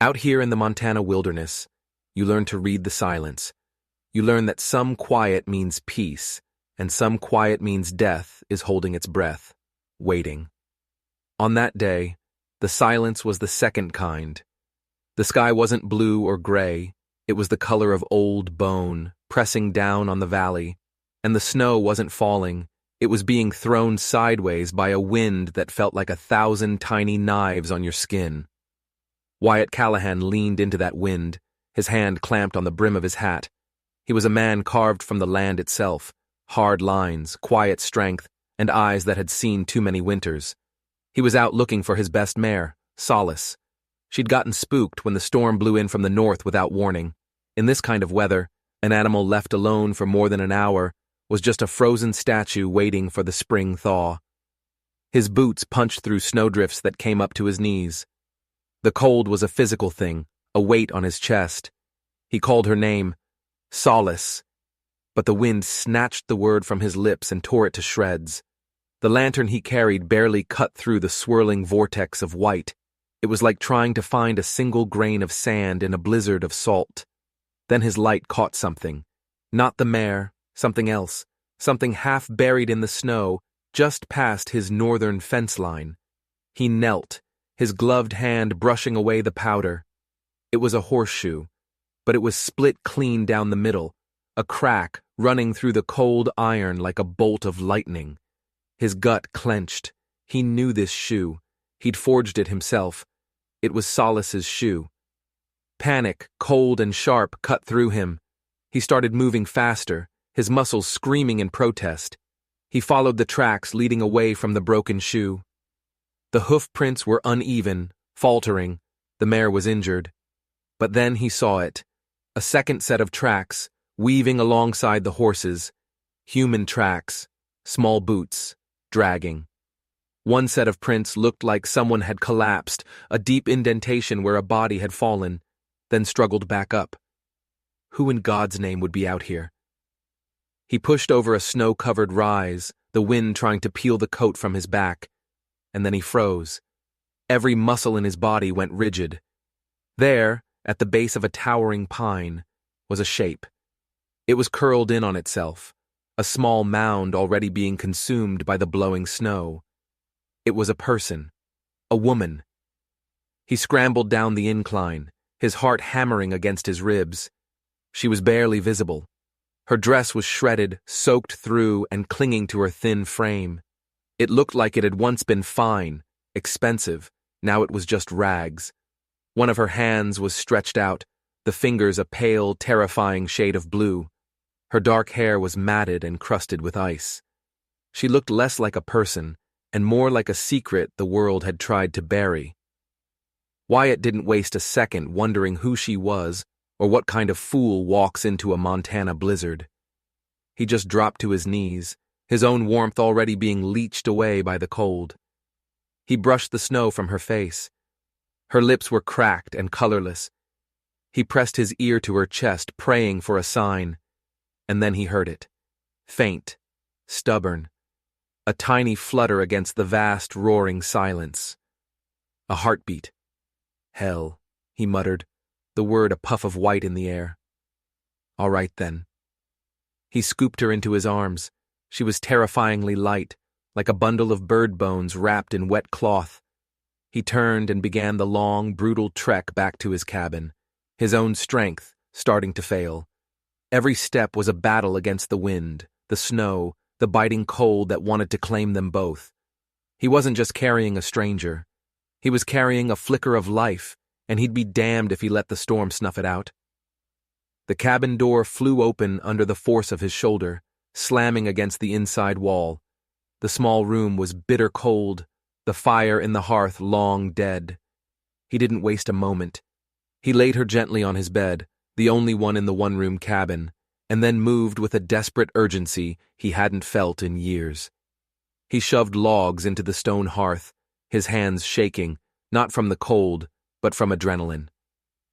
Out here in the Montana wilderness, you learn to read the silence. You learn that some quiet means peace, and some quiet means death is holding its breath, waiting. On that day, the silence was the second kind. The sky wasn't blue or gray, it was the color of old bone, pressing down on the valley, and the snow wasn't falling, it was being thrown sideways by a wind that felt like 1,000 tiny knives on your skin. Wyatt Callahan leaned into that wind, his hand clamped on the brim of his hat. He was a man carved from the land itself, hard lines, quiet strength, and eyes that had seen too many winters. He was out looking for his best mare, Solace. She'd gotten spooked when the storm blew in from the north without warning. In this kind of weather, an animal left alone for more than an hour was just a frozen statue waiting for the spring thaw. His boots punched through snowdrifts that came up to his knees. The cold was a physical thing, a weight on his chest. He called her name, Solace, but the wind snatched the word from his lips and tore it to shreds. The lantern he carried barely cut through the swirling vortex of white. It was like trying to find a single grain of sand in a blizzard of salt. Then his light caught something. Not the mare, something else, something half buried in the snow, just past his northern fence line. He knelt, his gloved hand brushing away the powder. It was a horseshoe, but it was split clean down the middle, a crack running through the cold iron like a bolt of lightning. His gut clenched. He knew this shoe. He'd forged it himself. It was Solace's shoe. Panic, cold and sharp, cut through him. He started moving faster, his muscles screaming in protest. He followed the tracks leading away from the broken shoe. The hoof prints were uneven, faltering. The mare was injured. But then he saw it. A second set of tracks, weaving alongside the horses. Human tracks, small boots, dragging. One set of prints looked like someone had collapsed, a deep indentation where a body had fallen, then struggled back up. Who in God's name would be out here? He pushed over a snow-covered rise, the wind trying to peel the coat from his back, and then he froze. Every muscle in his body went rigid. There, at the base of a towering pine, was a shape. It was curled in on itself, a small mound already being consumed by the blowing snow. It was a person, a woman. He scrambled down the incline, his heart hammering against his ribs. She was barely visible. Her dress was shredded, soaked through, and clinging to her thin frame. It looked like it had once been fine, expensive. Now it was just rags. One of her hands was stretched out, the fingers a pale, terrifying shade of blue. Her dark hair was matted and crusted with ice. She looked less like a person, and more like a secret the world had tried to bury. Wyatt didn't waste a second wondering who she was or what kind of fool walks into a Montana blizzard. He just dropped to his knees, his own warmth already being leached away by the cold. He brushed the snow from her face. Her lips were cracked and colorless. He pressed his ear to her chest, praying for a sign, and then he heard it. Faint, stubborn, a tiny flutter against the vast, roaring silence. A heartbeat. Hell, he muttered, the word a puff of white in the air. All right, then. He scooped her into his arms. She was terrifyingly light, like a bundle of bird bones wrapped in wet cloth. He turned and began the long, brutal trek back to his cabin, his own strength starting to fail. Every step was a battle against the wind, the snow, the biting cold that wanted to claim them both. He wasn't just carrying a stranger. He was carrying a flicker of life, and he'd be damned if he let the storm snuff it out. The cabin door flew open under the force of his shoulder, slamming against the inside wall. The small room was bitter cold, the fire in the hearth long dead. He didn't waste a moment. He laid her gently on his bed, the only one in the one-room cabin, and then moved with a desperate urgency he hadn't felt in years. He shoved logs into the stone hearth, his hands shaking, not from the cold, but from adrenaline.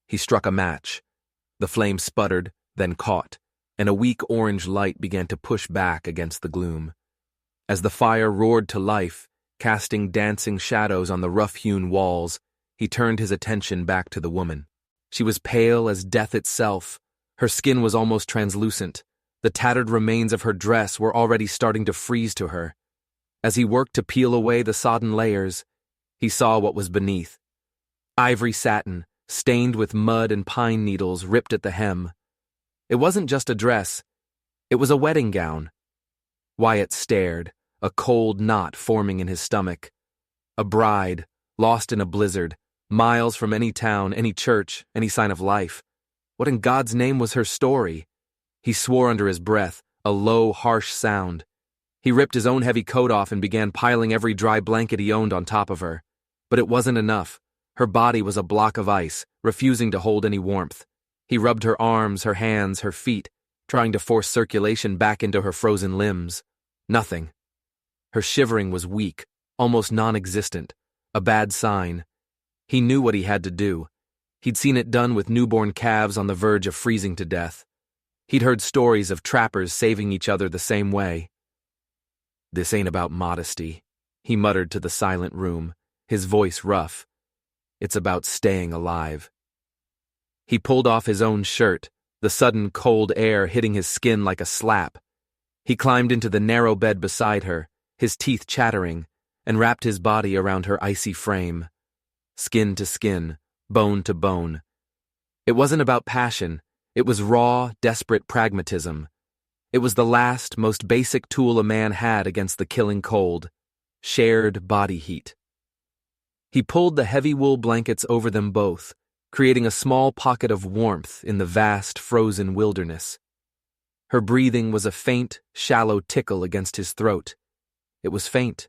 He struck a match. The flame sputtered, then caught, and a weak orange light began to push back against the gloom. As the fire roared to life, casting dancing shadows on the rough-hewn walls, he turned his attention back to the woman. She was pale as death itself. Her skin was almost translucent. The tattered remains of her dress were already starting to freeze to her. As he worked to peel away the sodden layers, he saw what was beneath. Ivory satin, stained with mud and pine needles, ripped at the hem. It wasn't just a dress. It was a wedding gown. Wyatt stared, a cold knot forming in his stomach. A bride, lost in a blizzard, miles from any town, any church, any sign of life. What in God's name was her story? He swore under his breath, a low, harsh sound. He ripped his own heavy coat off and began piling every dry blanket he owned on top of her. But it wasn't enough. Her body was a block of ice, refusing to hold any warmth. He rubbed her arms, her hands, her feet, trying to force circulation back into her frozen limbs. Nothing. Her shivering was weak, almost non-existent, a bad sign. He knew what he had to do. He'd seen it done with newborn calves on the verge of freezing to death. He'd heard stories of trappers saving each other the same way. "This ain't about modesty," he muttered to the silent room, his voice rough. "It's about staying alive." He pulled off his own shirt, the sudden cold air hitting his skin like a slap. He climbed into the narrow bed beside her, his teeth chattering, and wrapped his body around her icy frame. Skin to skin, bone to bone. It wasn't about passion. It was raw, desperate pragmatism. It was the last, most basic tool a man had against the killing cold: shared body heat. He pulled the heavy wool blankets over them both, creating a small pocket of warmth in the vast, frozen wilderness. Her breathing was a faint, shallow tickle against his throat. It was faint,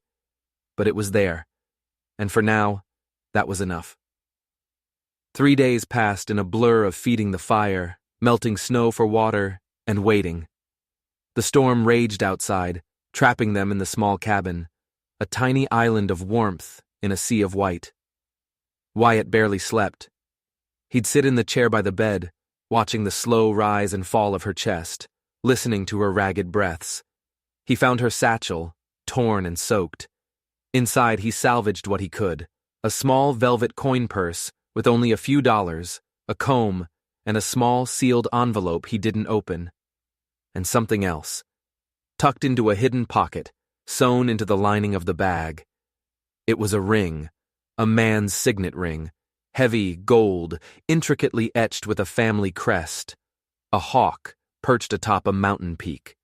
but it was there, and for now, that was enough. 3 days passed in a blur of feeding the fire, melting snow for water, and waiting. The storm raged outside, trapping them in the small cabin, a tiny island of warmth in a sea of white. Wyatt barely slept. He'd sit in the chair by the bed, watching the slow rise and fall of her chest, listening to her ragged breaths. He found her satchel, torn and soaked. Inside, he salvaged what he could: a small velvet coin purse with only a few dollars, a comb, and a small sealed envelope he didn't open. And something else. Tucked into a hidden pocket, sewn into the lining of the bag. It was a ring, a man's signet ring, heavy, gold, intricately etched with a family crest. A hawk perched atop a mountain peak.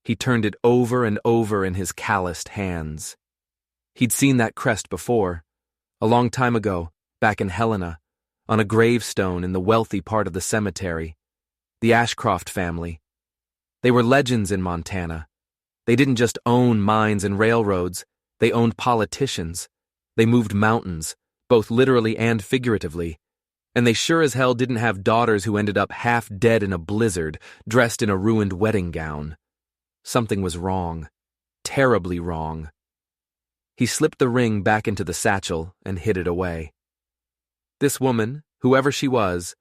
He turned it over and over in his calloused hands. He'd seen that crest before, a long time ago, back in Helena, on a gravestone in the wealthy part of the cemetery, the Ashcroft family. They were legends in Montana. They didn't just own mines and railroads, they owned politicians. They moved mountains, both literally and figuratively. And they sure as hell didn't have daughters who ended up half dead in a blizzard, dressed in a ruined wedding gown. Something was wrong. Terribly wrong. He slipped the ring back into the satchel and hid it away. This woman, whoever she was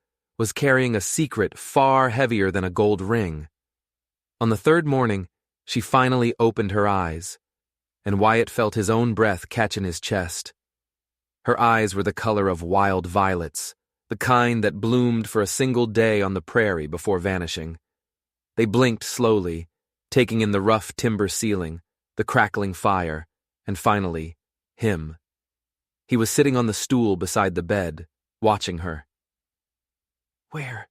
carrying a secret far heavier than a gold ring. On the third morning, she finally opened her eyes, and Wyatt felt his own breath catch in his chest. Her eyes were the color of wild violets, the kind that bloomed for a single day on the prairie before vanishing. They blinked slowly, taking in the rough timber ceiling, the crackling fire, and finally, him. He was sitting on the stool beside the bed, watching her. Where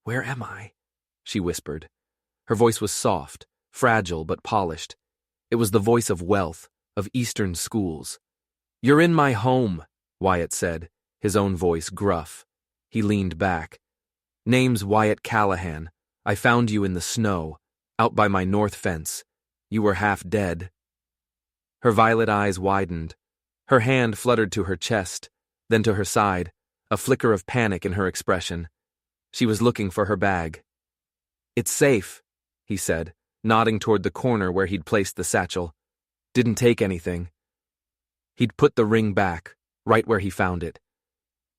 am I?" she whispered. Her voice was soft, fragile but polished. It was the voice of wealth, of Eastern schools. "You're in my home," Wyatt said, his own voice gruff. He leaned back. "Name's Wyatt Callahan. I found you in the snow, out by my north fence. You were half dead." Her violet eyes widened. Her hand fluttered to her chest, then to her side, a flicker of panic in her expression. She was looking for her bag. "It's safe," he said, nodding toward the corner where he'd placed the satchel. "Didn't take anything." He'd put the ring back, right where he found it.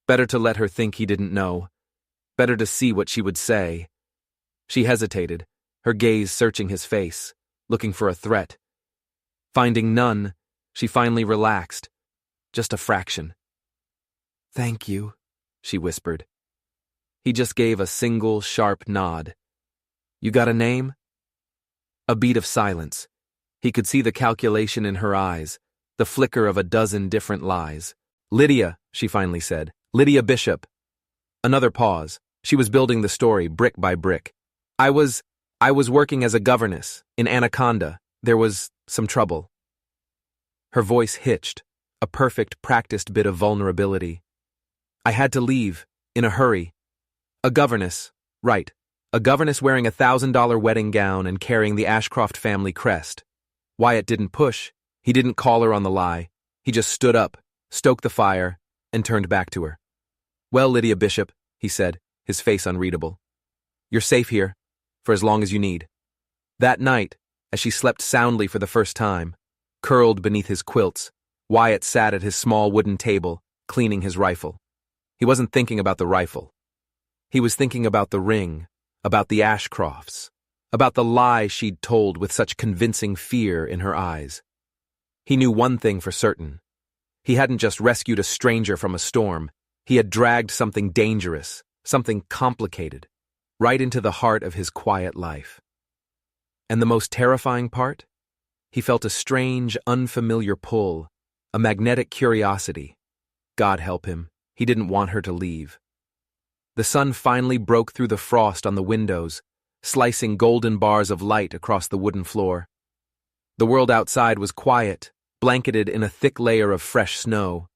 Better to let her think he didn't know. Better to see what she would say. She hesitated, her gaze searching his face, looking for a threat. Finding none, she finally relaxed, just a fraction. Thank you, she whispered. He just gave a single, sharp nod. You got a name? A beat of silence. He could see the calculation in her eyes, the flicker of a dozen different lies. Lydia, she finally said. Lydia Bishop. Another pause. She was building the story brick by brick. I was working as a governess in Anaconda. There was some trouble. Her voice hitched, a perfect, practiced bit of vulnerability. I had to leave, in a hurry. A governess, right. A governess wearing $1,000 wedding gown and carrying the Ashcroft family crest. Wyatt didn't push. He didn't call her on the lie. He just stood up, stoked the fire, and turned back to her. Well, Lydia Bishop, he said, his face unreadable. You're safe here, for as long as you need. That night, as she slept soundly for the first time, curled beneath his quilts, Wyatt sat at his small wooden table, cleaning his rifle. He wasn't thinking about the rifle. He was thinking about the ring, about the Ashcrofts, about the lie she'd told with such convincing fear in her eyes. He knew one thing for certain. He hadn't just rescued a stranger from a storm. He had dragged something dangerous, something complicated, right into the heart of his quiet life. And the most terrifying part? He felt a strange, unfamiliar pull, a magnetic curiosity. God help him, he didn't want her to leave. The sun finally broke through the frost on the windows, slicing golden bars of light across the wooden floor. The world outside was quiet, blanketed in a thick layer of fresh snow.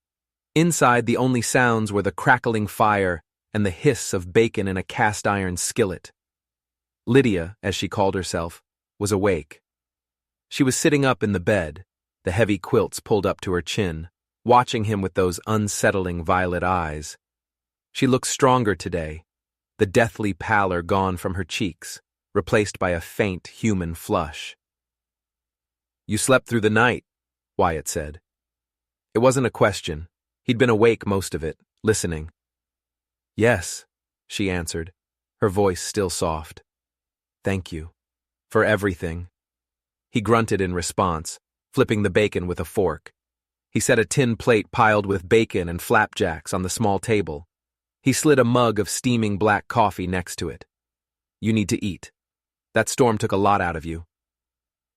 Inside, the only sounds were the crackling fire and the hiss of bacon in a cast-iron skillet. Lydia, as she called herself, was awake. She was sitting up in the bed, the heavy quilts pulled up to her chin, watching him with those unsettling violet eyes. She looked stronger today, the deathly pallor gone from her cheeks, replaced by a faint human flush. You slept through the night, Wyatt said. It wasn't a question. He'd been awake most of it, listening. Yes, she answered, her voice still soft. Thank you. For everything. He grunted in response, flipping the bacon with a fork. He set a tin plate piled with bacon and flapjacks on the small table. He slid a mug of steaming black coffee next to it. You need to eat. That storm took a lot out of you.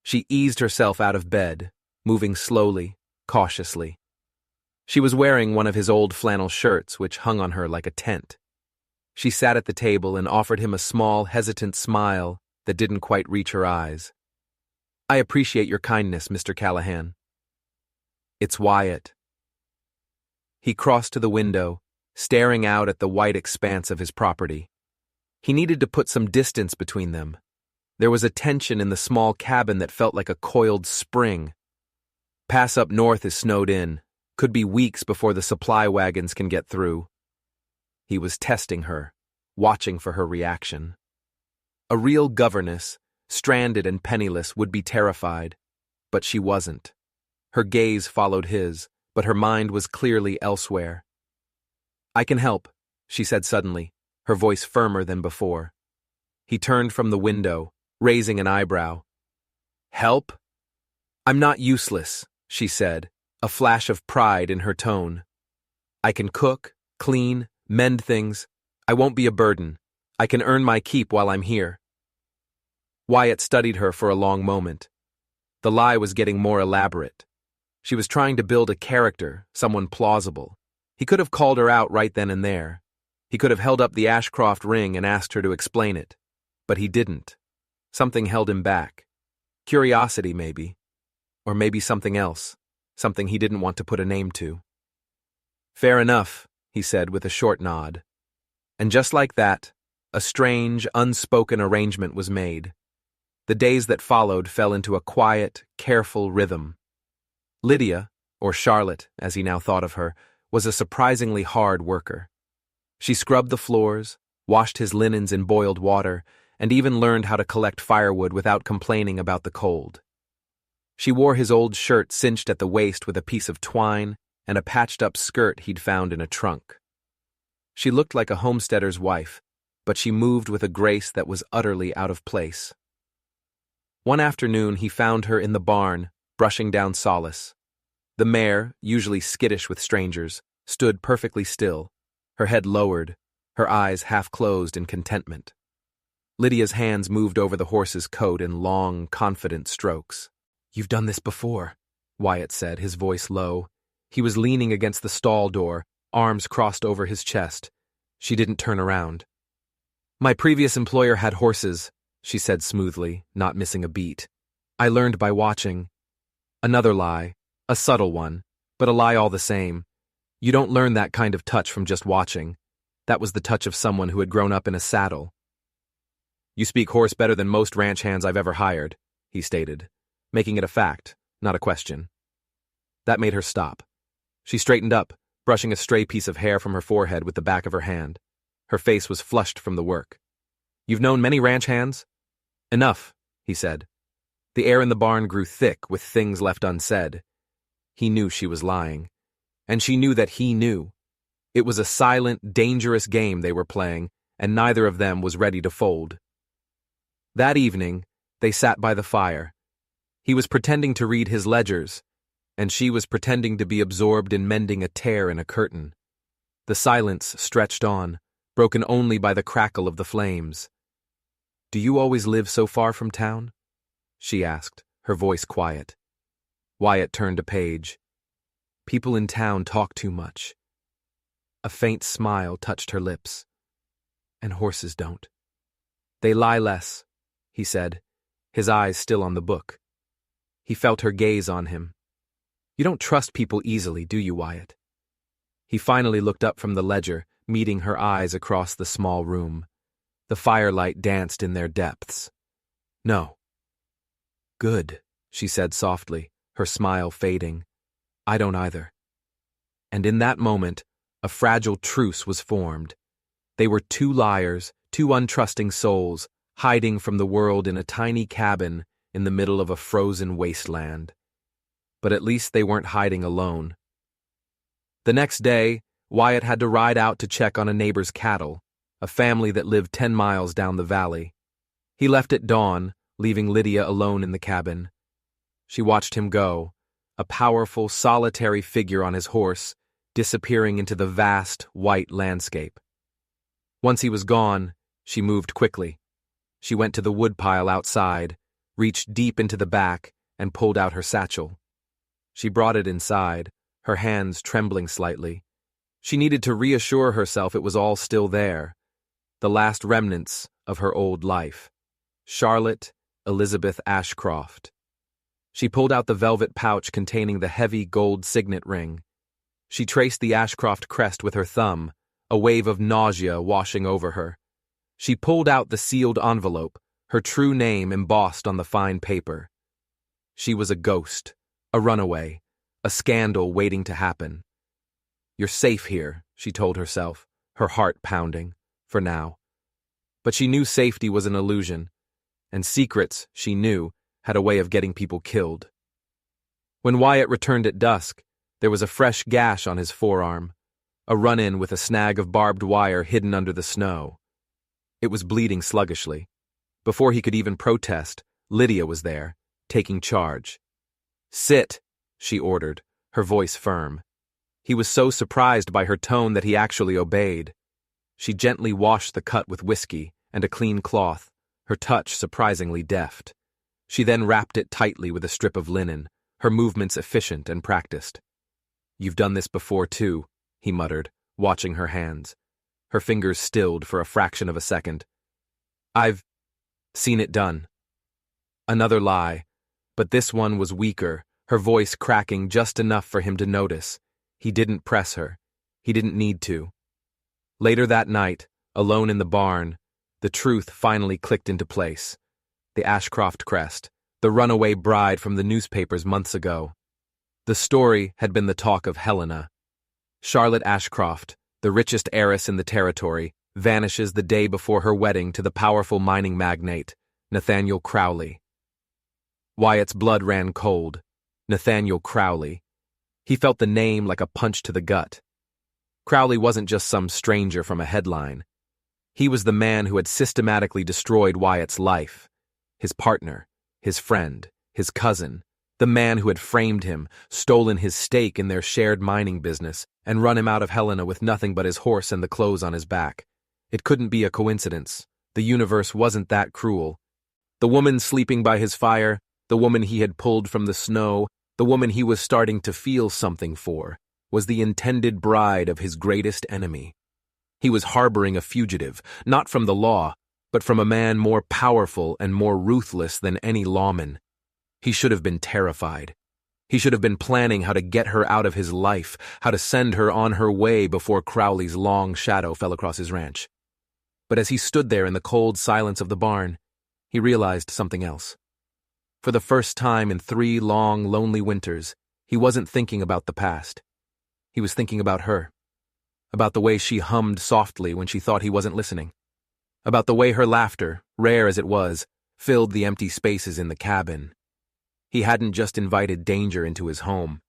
She eased herself out of bed, moving slowly, cautiously. She was wearing one of his old flannel shirts, which hung on her like a tent. She sat at the table and offered him a small, hesitant smile that didn't quite reach her eyes. I appreciate your kindness, Mr. Callahan. It's Wyatt. He crossed to the window, staring out at the white expanse of his property. He needed to put some distance between them. There was a tension in the small cabin that felt like a coiled spring. Pass up north is snowed in. Could be weeks before the supply wagons can get through. He was testing her, watching for her reaction. A real governess, stranded and penniless, would be terrified, but she wasn't. Her gaze followed his, but her mind was clearly elsewhere. I can help, she said suddenly, her voice firmer than before. He turned from the window, raising an eyebrow. Help? I'm not useless, she said, a flash of pride in her tone. I can cook, clean, mend things. I won't be a burden. I can earn my keep while I'm here. Wyatt studied her for a long moment. The lie was getting more elaborate. She was trying to build a character, someone plausible. He could have called her out right then and there. He could have held up the Ashcroft ring and asked her to explain it. But he didn't. Something held him back. Curiosity, maybe. Or maybe something else. Something he didn't want to put a name to. Fair enough, he said with a short nod. And just like that, a strange, unspoken arrangement was made. The days that followed fell into a quiet, careful rhythm. Lydia, or Charlotte, as he now thought of her, was a surprisingly hard worker. She scrubbed the floors, washed his linens in boiled water, and even learned how to collect firewood without complaining about the cold. She wore his old shirt cinched at the waist with a piece of twine and a patched-up skirt he'd found in a trunk. She looked like a homesteader's wife, but she moved with a grace that was utterly out of place. One afternoon he found her in the barn, brushing down Solace. The mare, usually skittish with strangers, stood perfectly still, her head lowered, her eyes half closed in contentment. Lydia's hands moved over the horse's coat in long, confident strokes. "You've done this before," Wyatt said, his voice low. He was leaning against the stall door, arms crossed over his chest. She didn't turn around. "My previous employer had horses," she said smoothly, not missing a beat. "I learned by watching." Another lie, a subtle one, but a lie all the same. You don't learn that kind of touch from just watching. That was the touch of someone who had grown up in a saddle. "You speak horse better than most ranch hands I've ever hired," he stated, making it a fact, not a question. That made her stop. She straightened up, brushing a stray piece of hair from her forehead with the back of her hand. Her face was flushed from the work. "You've known many ranch hands?" "Enough," he said. The air in the barn grew thick with things left unsaid. He knew she was lying. And she knew that he knew. It was a silent, dangerous game they were playing, and neither of them was ready to fold. That evening, they sat by the fire. He was pretending to read his ledgers, and she was pretending to be absorbed in mending a tear in a curtain. The silence stretched on, broken only by the crackle of the flames. "Do you always live so far from town?" she asked, her voice quiet. Wyatt turned a page. "People in town talk too much." A faint smile touched her lips. "And horses don't." "They lie less," he said, his eyes still on the book. He felt her gaze on him. "You don't trust people easily, do you, Wyatt?" He finally looked up from the ledger, meeting her eyes across the small room. The firelight danced in their depths. "No." "Good," she said softly, her smile fading. "I don't either." And in that moment, a fragile truce was formed. They were two liars, two untrusting souls, hiding from the world in a tiny cabin in the middle of a frozen wasteland. But at least they weren't hiding alone. The next day, Wyatt had to ride out to check on a neighbor's cattle, a family that lived 10 miles down the valley. He left at dawn, leaving Lydia alone in the cabin. She watched him go, a powerful, solitary figure on his horse, disappearing into the vast, white landscape. Once he was gone, she moved quickly. She went to the woodpile outside, reached deep into the back, and pulled out her satchel. She brought it inside, her hands trembling slightly. She needed to reassure herself it was all still there, the last remnants of her old life. Charlotte Elizabeth Ashcroft. She pulled out the velvet pouch containing the heavy gold signet ring. She traced the Ashcroft crest with her thumb, a wave of nausea washing over her. She pulled out the sealed envelope, her true name embossed on the fine paper. She was a ghost, a runaway, a scandal waiting to happen. "You're safe here," she told herself, her heart pounding, for now. But she knew safety was an illusion, and secrets, she knew, had a way of getting people killed. When Wyatt returned at dusk, there was a fresh gash on his forearm, a run-in with a snag of barbed wire hidden under the snow. It was bleeding sluggishly. Before he could even protest, Lydia was there, taking charge. "Sit," she ordered, her voice firm. He was so surprised by her tone that he actually obeyed. She gently washed the cut with whiskey and a clean cloth, her touch surprisingly deft. She then wrapped it tightly with a strip of linen, her movements efficient and practiced. "You've done this before, too," he muttered, watching her hands. Her fingers stilled for a fraction of a second. "I've seen it done." Another lie, but this one was weaker, her voice cracking just enough for him to notice. He didn't press her. He didn't need to. Later that night, alone in the barn, the truth finally clicked into place. The Ashcroft crest, the runaway bride from the newspapers months ago. The story had been the talk of Helena. Charlotte Ashcroft, the richest heiress in the territory, vanishes the day before her wedding to the powerful mining magnate, Nathaniel Crowley. Wyatt's blood ran cold. Nathaniel Crowley. He felt the name like a punch to the gut. Crowley wasn't just some stranger from a headline. He was the man who had systematically destroyed Wyatt's life. His partner, his friend, his cousin, the man who had framed him, stolen his stake in their shared mining business, and run him out of Helena with nothing but his horse and the clothes on his back. It couldn't be a coincidence. The universe wasn't that cruel. The woman sleeping by his fire, the woman he had pulled from the snow, the woman he was starting to feel something for, was the intended bride of his greatest enemy. He was harboring a fugitive, not from the law, but from a man more powerful and more ruthless than any lawman. He should have been terrified. He should have been planning how to get her out of his life, how to send her on her way before Crowley's long shadow fell across his ranch. But as he stood there in the cold silence of the barn, he realized something else. For the first time in 3 long, lonely winters, he wasn't thinking about the past. He was thinking about her. About the way she hummed softly when she thought he wasn't listening. About the way her laughter, rare as it was, filled the empty spaces in the cabin. He hadn't just invited danger into his home.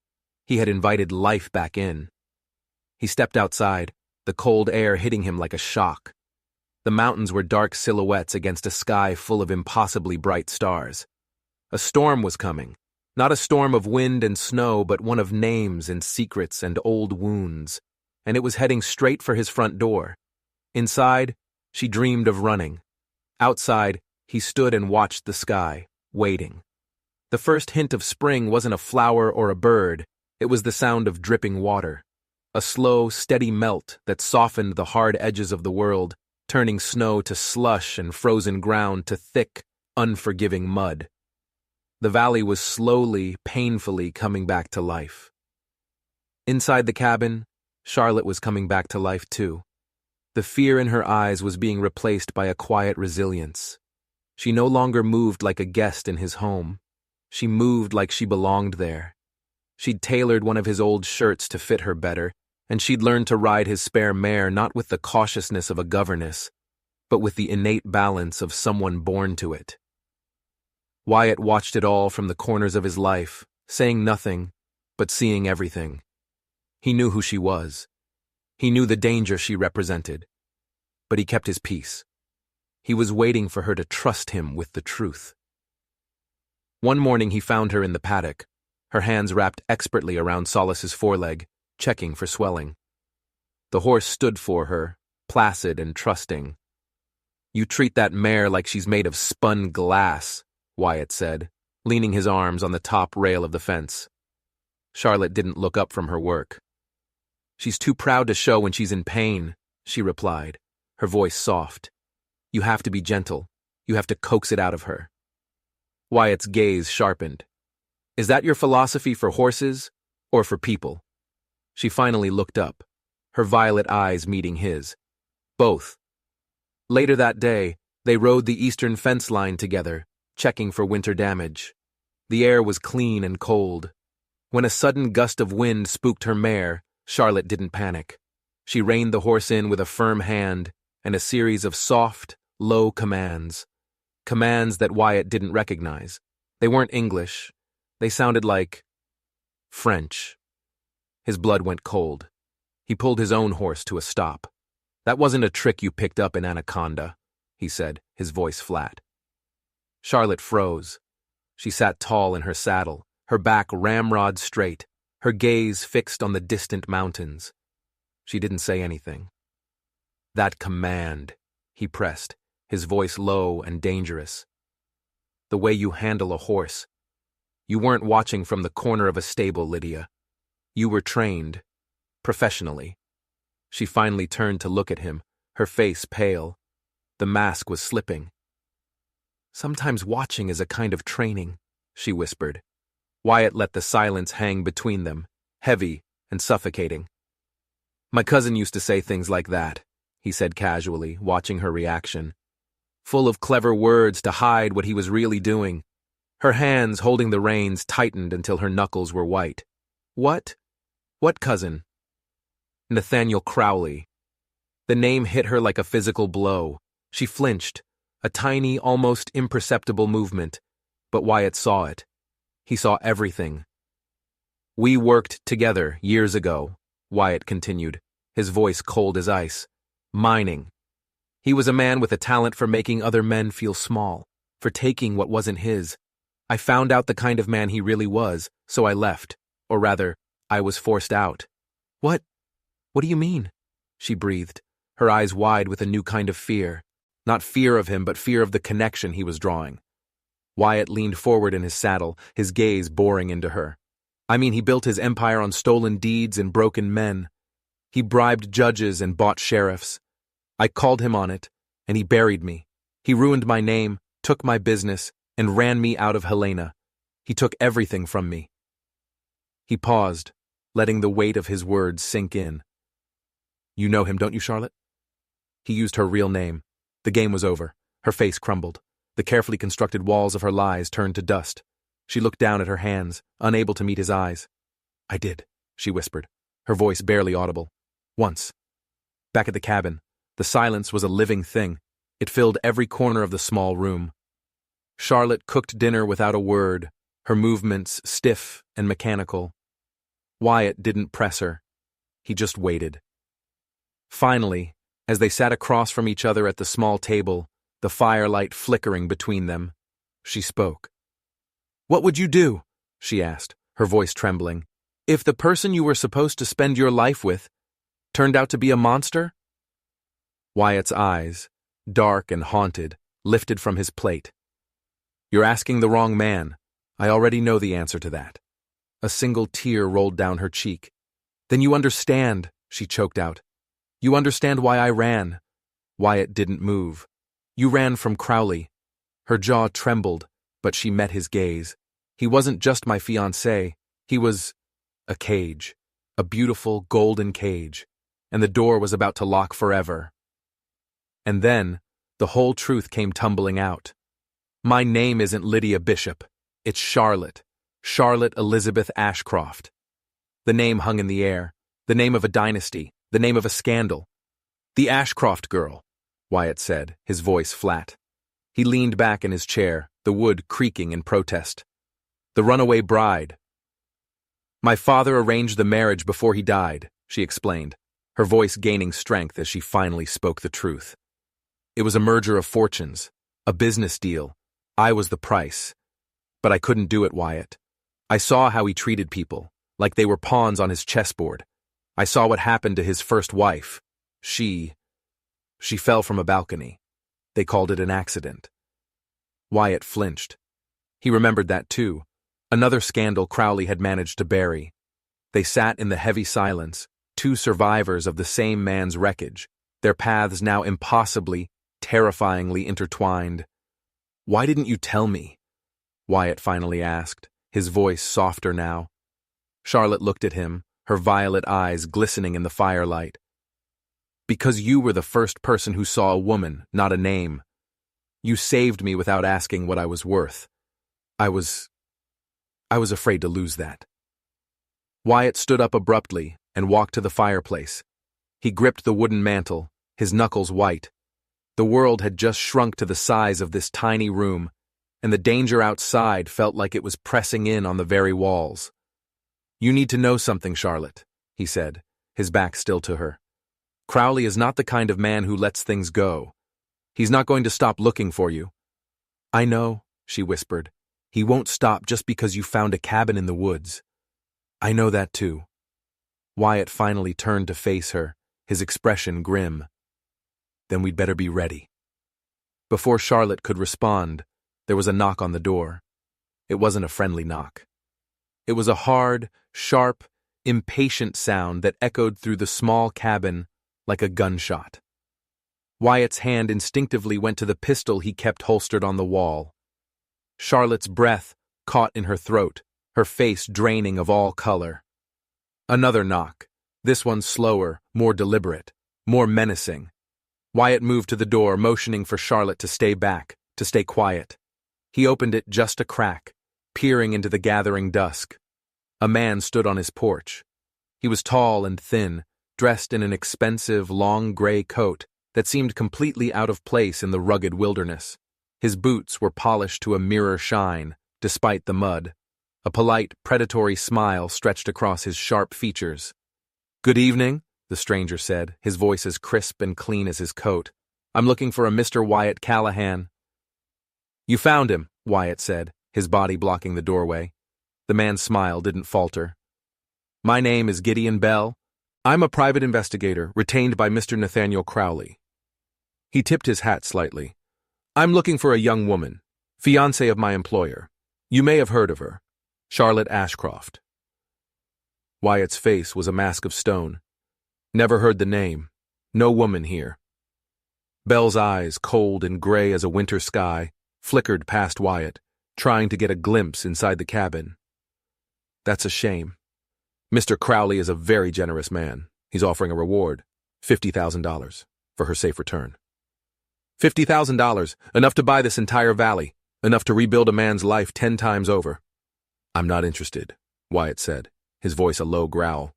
He had invited life back in. He stepped outside, the cold air hitting him like a shock. The mountains were dark silhouettes against a sky full of impossibly bright stars. A storm was coming, not a storm of wind and snow, but one of names and secrets and old wounds, and it was heading straight for his front door. Inside, she dreamed of running. Outside, he stood and watched the sky, waiting. The first hint of spring wasn't a flower or a bird, it was the sound of dripping water. A slow, steady melt that softened the hard edges of the world, turning snow to slush and frozen ground to thick, unforgiving mud. The valley was slowly, painfully coming back to life. Inside the cabin, Charlotte was coming back to life too. The fear in her eyes was being replaced by a quiet resilience. She no longer moved like a guest in his home. She moved like she belonged there. She'd tailored one of his old shirts to fit her better, and she'd learned to ride his spare mare not with the cautiousness of a governess, but with the innate balance of someone born to it. Wyatt watched it all from the corners of his life, saying nothing, but seeing everything. He knew who she was. He knew the danger she represented. But he kept his peace. He was waiting for her to trust him with the truth. One morning he found her in the paddock, her hands wrapped expertly around Solace's foreleg, checking for swelling. The horse stood for her, placid and trusting. "You treat that mare like she's made of spun glass," Wyatt said, leaning his arms on the top rail of the fence. Charlotte didn't look up from her work. "She's too proud to show when she's in pain," she replied, her voice soft. "You have to be gentle. You have to coax it out of her." Wyatt's gaze sharpened. "Is that your philosophy for horses or for people?" She finally looked up, her violet eyes meeting his. "Both." Later that day, they rode the eastern fence line together, checking for winter damage. The air was clean and cold. When a sudden gust of wind spooked her mare, Charlotte didn't panic. She reined the horse in with a firm hand and a series of soft, low commands. Commands that Wyatt didn't recognize. They weren't English. They sounded like French. His blood went cold. He pulled his own horse to a stop. "That wasn't a trick you picked up in Anaconda," he said, his voice flat. Charlotte froze. She sat tall in her saddle, her back ramrod straight, her gaze fixed on the distant mountains. She didn't say anything. "That command," he pressed, his voice low and dangerous. "The way you handle a horse. You weren't watching from the corner of a stable, Lydia. You were trained, professionally." She finally turned to look at him, her face pale. The mask was slipping. "Sometimes watching is a kind of training," she whispered. Wyatt let the silence hang between them, heavy and suffocating. "My cousin used to say things like that," he said casually, watching her reaction. Full of clever words to hide what he was really doing. Her hands holding the reins tightened until her knuckles were white. "What? What cousin?" "Nathaniel Crowley." The name hit her like a physical blow. She flinched, a tiny, almost imperceptible movement, but Wyatt saw it. He saw everything. "We worked together years ago," Wyatt continued, his voice cold as ice. "Mining. He was a man with a talent for making other men feel small, for taking what wasn't his. I found out the kind of man he really was, so I left. Or rather, I was forced out." "What? What do you mean? She breathed, her eyes wide with a new kind of fear. Not fear of him, but fear of the connection he was drawing. Wyatt leaned forward in his saddle, his gaze boring into her. I mean, he built his empire on stolen deeds and broken men. He bribed judges and bought sheriffs. I called him on it, and he buried me. He ruined my name, took my business, and ran me out of Helena. He took everything from me. He paused, letting the weight of his words sink in. You know him, don't you, Charlotte? He used her real name. The game was over. Her face crumbled. The carefully constructed walls of her lies turned to dust. She looked down at her hands, unable to meet his eyes. I did, she whispered, her voice barely audible. Once. Back at the cabin, the silence was a living thing. It filled every corner of the small room. Charlotte cooked dinner without a word, her movements stiff and mechanical. Wyatt didn't press her. He just waited. Finally, as they sat across from each other at the small table, the firelight flickering between them, she spoke. What would you do, she asked, her voice trembling, if the person you were supposed to spend your life with turned out to be a monster? Wyatt's eyes, dark and haunted, lifted from his plate. You're asking the wrong man. I already know the answer to that. A single tear rolled down her cheek. Then you understand, she choked out. You understand why I ran. Wyatt didn't move. You ran from Crowley. Her jaw trembled, but she met his gaze. He wasn't just my fiancé. He was a cage, a beautiful golden cage, and the door was about to lock forever. And then, the whole truth came tumbling out. My name isn't Lydia Bishop. It's Charlotte. Charlotte Elizabeth Ashcroft. The name hung in the air. The name of a dynasty. The name of a scandal. The Ashcroft girl, Wyatt said, his voice flat. He leaned back in his chair, the wood creaking in protest. The runaway bride. My father arranged the marriage before he died, she explained, her voice gaining strength as she finally spoke the truth. It was a merger of fortunes, a business deal. I was the price. But I couldn't do it, Wyatt. I saw how he treated people, like they were pawns on his chessboard. I saw what happened to his first wife. She fell from a balcony. They called it an accident. Wyatt flinched. He remembered that too. Another scandal Crowley had managed to bury. They sat in the heavy silence, two survivors of the same man's wreckage, their paths now impossibly, terrifyingly intertwined. Why didn't you tell me? Wyatt finally asked, his voice softer now. Charlotte looked at him, her violet eyes glistening in the firelight. Because you were the first person who saw a woman, not a name. You saved me without asking what I was worth. I was afraid to lose that. Wyatt stood up abruptly and walked to the fireplace. He gripped the wooden mantel, his knuckles white. The world had just shrunk to the size of this tiny room, and the danger outside felt like it was pressing in on the very walls. You need to know something, Charlotte, he said, his back still to her. Crowley is not the kind of man who lets things go. He's not going to stop looking for you. I know, she whispered. He won't stop just because you found a cabin in the woods. I know that too. Wyatt finally turned to face her, his expression grim. Then we'd better be ready. Before Charlotte could respond, there was a knock on the door. It wasn't a friendly knock. It was a hard, sharp, impatient sound that echoed through the small cabin like a gunshot. Wyatt's hand instinctively went to the pistol he kept holstered on the wall. Charlotte's breath caught in her throat, her face draining of all color. Another knock, this one slower, more deliberate, more menacing. Wyatt moved to the door, motioning for Charlotte to stay back, to stay quiet. He opened it just a crack, peering into the gathering dusk. A man stood on his porch. He was tall and thin, dressed in an expensive, long gray coat that seemed completely out of place in the rugged wilderness. His boots were polished to a mirror shine, despite the mud. A polite, predatory smile stretched across his sharp features. Good evening, the stranger said, his voice as crisp and clean as his coat. I'm looking for a Mr. Wyatt Callahan. You found him, Wyatt said, his body blocking the doorway. The man's smile didn't falter. My name is Gideon Bell. I'm a private investigator, retained by Mr. Nathaniel Crowley. He tipped his hat slightly. I'm looking for a young woman, fiancée of my employer. You may have heard of her. Charlotte Ashcroft. Wyatt's face was a mask of stone. Never heard the name. No woman here. Belle's eyes, cold and gray as a winter sky, flickered past Wyatt, trying to get a glimpse inside the cabin. That's a shame. Mr. Crowley is a very generous man. He's offering a reward, $50,000, for her safe return. $50,000, enough to buy this entire valley, enough to rebuild a man's life 10 times over. I'm not interested, Wyatt said, his voice a low growl.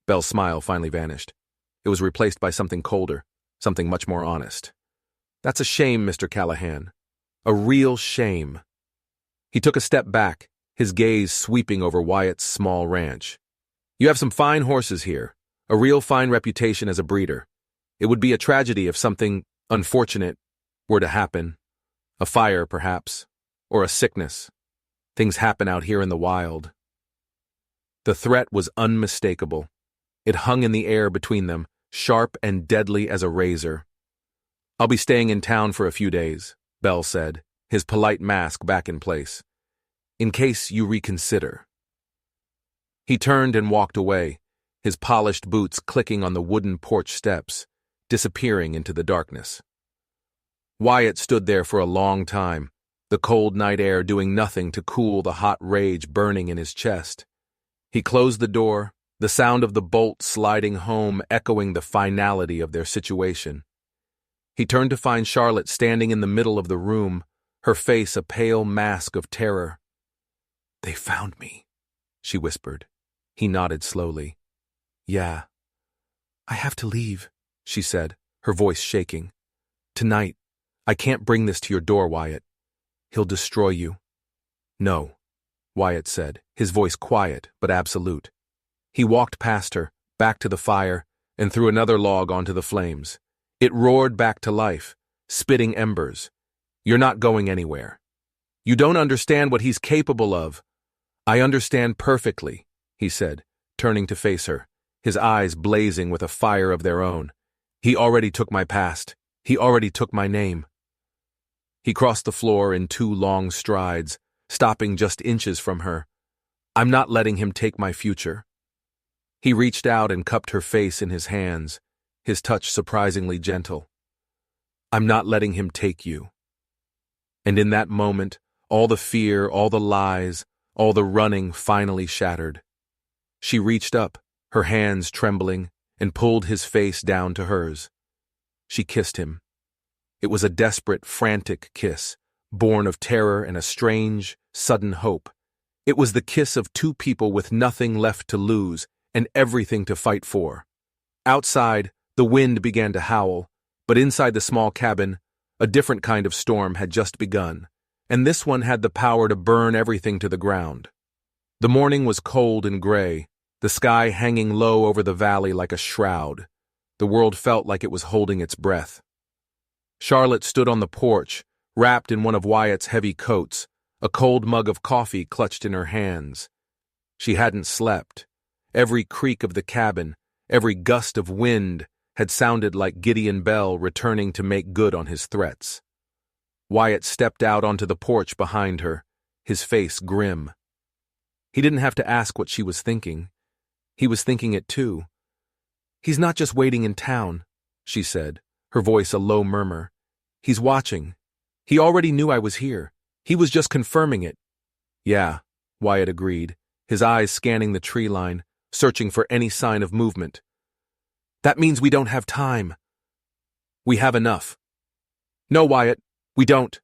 Belle's smile finally vanished. It was replaced by something colder, something much more honest. That's a shame, Mr. Callahan. A real shame. He took a step back, his gaze sweeping over Wyatt's small ranch. You have some fine horses here, a real fine reputation as a breeder. It would be a tragedy if something unfortunate were to happen. A fire, perhaps, or a sickness. Things happen out here in the wild. The threat was unmistakable. It hung in the air between them, sharp and deadly as a razor. I'll be staying in town for a few days, Belle said, his polite mask back in place. In case you reconsider. He turned and walked away, his polished boots clicking on the wooden porch steps, disappearing into the darkness. Wyatt stood there for a long time, the cold night air doing nothing to cool the hot rage burning in his chest. He closed the door, the sound of the bolt sliding home echoing the finality of their situation. He turned to find Charlotte standing in the middle of the room, her face a pale mask of terror. They found me, she whispered. He nodded slowly. Yeah. I have to leave, she said, her voice shaking. Tonight, I can't bring this to your door, Wyatt. He'll destroy you. No, Wyatt said, his voice quiet but absolute. He walked past her, back to the fire, and threw another log onto the flames. It roared back to life, spitting embers. You're not going anywhere. You don't understand what he's capable of. I understand perfectly, he said, turning to face her, his eyes blazing with a fire of their own. He already took my past. He already took my name. He crossed the floor in 2 long strides, stopping just inches from her. I'm not letting him take my future. He reached out and cupped her face in his hands, his touch surprisingly gentle. I'm not letting him take you. And in that moment, all the fear, all the lies, all the running finally shattered. She reached up, her hands trembling, and pulled his face down to hers. She kissed him. It was a desperate, frantic kiss, born of terror and a strange, sudden hope. It was the kiss of 2 people with nothing left to lose and everything to fight for. Outside, the wind began to howl, but inside the small cabin, a different kind of storm had just begun, and this one had the power to burn everything to the ground. The morning was cold and gray, the sky hanging low over the valley like a shroud. The world felt like it was holding its breath. Charlotte stood on the porch, wrapped in one of Wyatt's heavy coats, a cold mug of coffee clutched in her hands. She hadn't slept. Every creak of the cabin, every gust of wind had sounded like Gideon Bell returning to make good on his threats. Wyatt stepped out onto the porch behind her, his face grim. He didn't have to ask what she was thinking. He was thinking it too. He's not just waiting in town, she said, her voice a low murmur. He's watching. He already knew I was here. He was just confirming it. Yeah, Wyatt agreed, his eyes scanning the tree line, searching for any sign of movement. That means we don't have time. We have enough. No, Wyatt, we don't.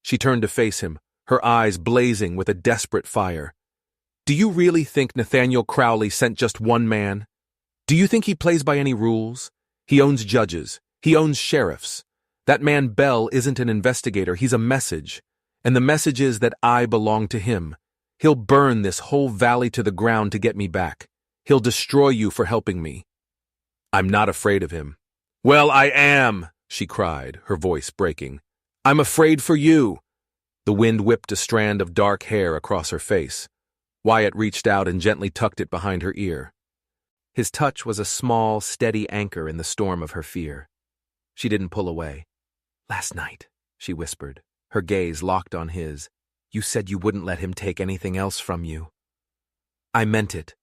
She turned to face him, her eyes blazing with a desperate fire. Do you really think Nathaniel Crowley sent just one man? Do you think he plays by any rules? He owns judges. He owns sheriffs. That man Bell isn't an investigator, he's a message. And the message is that I belong to him. He'll burn this whole valley to the ground to get me back. He'll destroy you for helping me. I'm not afraid of him. Well, I am, she cried, her voice breaking. I'm afraid for you. The wind whipped a strand of dark hair across her face. Wyatt reached out and gently tucked it behind her ear. His touch was a small, steady anchor in the storm of her fear. She didn't pull away. "Last night," she whispered, her gaze locked on his, "you said you wouldn't let him take anything else from you." "I meant it."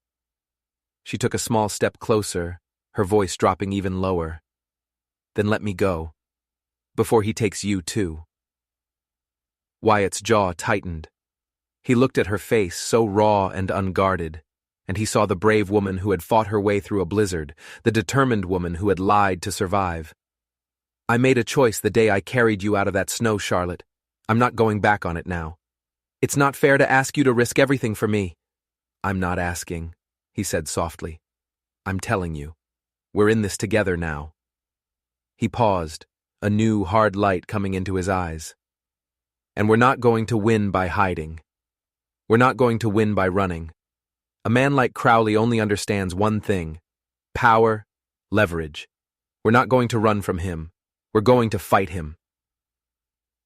She took a small step closer, her voice dropping even lower. "Then let me go. Before he takes you, too." Wyatt's jaw tightened. He looked at her face, so raw and unguarded, and he saw the brave woman who had fought her way through a blizzard, the determined woman who had lied to survive. "I made a choice the day I carried you out of that snow, Charlotte. I'm not going back on it now. It's not fair to ask you to risk everything for me." "I'm not asking," he said softly. "I'm telling you. We're in this together now." He paused, a new hard light coming into his eyes. "And we're not going to win by hiding. We're not going to win by running. A man like Crowley only understands one thing: power, leverage. We're not going to run from him. We're going to fight him."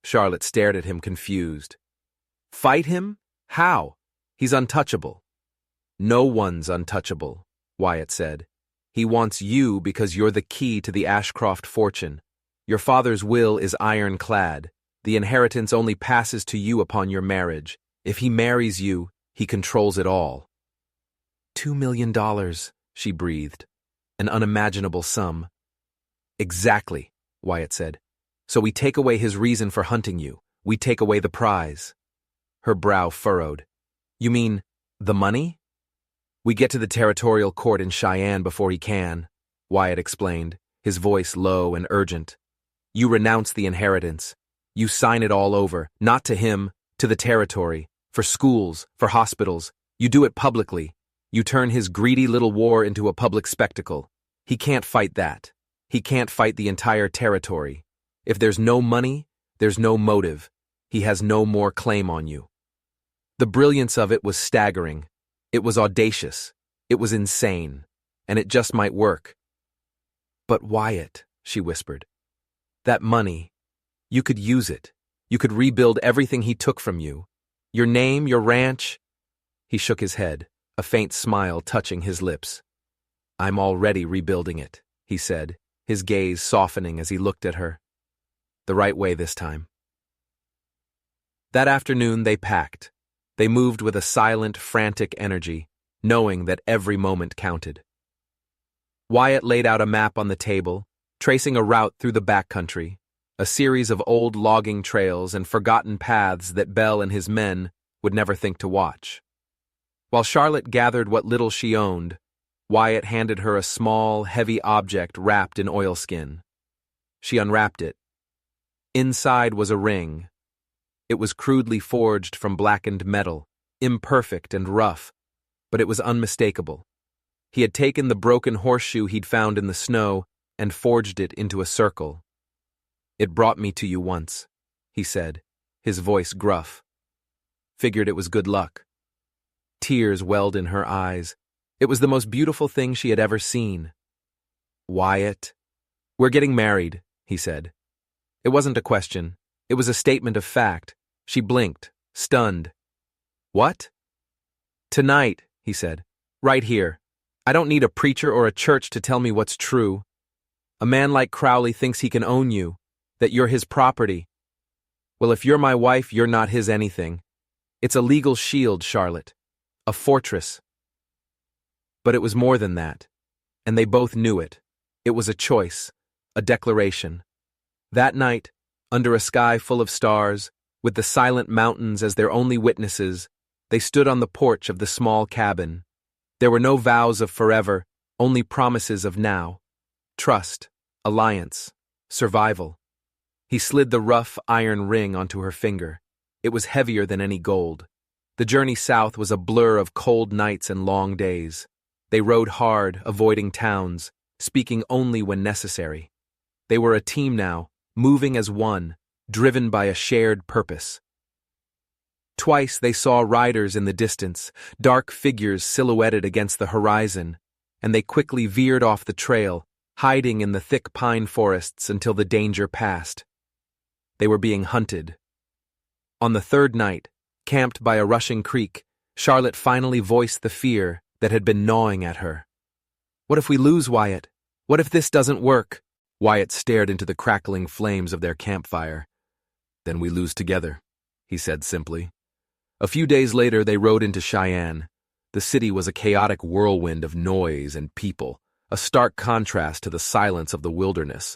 Charlotte stared at him confused. "Fight him? How? He's untouchable." "No one's untouchable," Wyatt said. "He wants you because you're the key to the Ashcroft fortune. Your father's will is ironclad. The inheritance only passes to you upon your marriage. If he marries you, he controls it all." $2 million, she breathed. An unimaginable sum. "Exactly," Wyatt said. "So we take away his reason for hunting you. We take away the prize." Her brow furrowed. "You mean the money?" "We get to the territorial court in Cheyenne before he can," Wyatt explained, his voice low and urgent. "You renounce the inheritance. You sign it all over, not to him, to the territory, for schools, for hospitals. You do it publicly. You turn his greedy little war into a public spectacle. He can't fight that. He can't fight the entire territory. If there's no money, there's no motive. He has no more claim on you." The brilliance of it was staggering. It was audacious. It was insane. And it just might work. "But Wyatt," she whispered, "that money, you could use it. You could rebuild everything he took from you. Your name, your ranch." He shook his head, a faint smile touching his lips. "I'm already rebuilding it," he said, his gaze softening as he looked at her. "The right way this time." That afternoon they packed. They moved with a silent, frantic energy, knowing that every moment counted. Wyatt laid out a map on the table, tracing a route through the backcountry, a series of old logging trails and forgotten paths that Bell and his men would never think to watch. While Charlotte gathered what little she owned, Wyatt handed her a small, heavy object wrapped in oilskin. She unwrapped it. Inside was a ring. It was crudely forged from blackened metal, imperfect and rough, but it was unmistakable. He had taken the broken horseshoe he'd found in the snow and forged it into a circle. "It brought me to you once," he said, his voice gruff. Figured it was good luck. Tears welled in her eyes. It was the most beautiful thing she had ever seen. "Wyatt." "We're getting married," he said. It wasn't a question. It was a statement of fact. She blinked, stunned. "What?" "Tonight," he said. "Right here. I don't need a preacher or a church to tell me what's true. A man like Crowley thinks he can own you, that you're his property. Well, if you're my wife, you're not his anything. It's a legal shield, Charlotte. A fortress." But it was more than that, and they both knew it. It was a choice, a declaration. That night, under a sky full of stars, with the silent mountains as their only witnesses, they stood on the porch of the small cabin. There were no vows of forever, only promises of now. Trust, alliance, survival. He slid the rough iron ring onto her finger. It was heavier than any gold. The journey south was a blur of cold nights and long days. They rode hard, avoiding towns, speaking only when necessary. They were a team now, moving as one, driven by a shared purpose. Twice they saw riders in the distance, dark figures silhouetted against the horizon, and they quickly veered off the trail, hiding in the thick pine forests until the danger passed. They were being hunted. On the third night, camped by a rushing creek, Charlotte finally voiced the fear that had been gnawing at her. What if we lose, Wyatt? What if this doesn't work? Wyatt stared into the crackling flames of their campfire. Then we lose together, he said simply. A few days later, they rode into Cheyenne. The city was a chaotic whirlwind of noise and people, a stark contrast to the silence of the wilderness.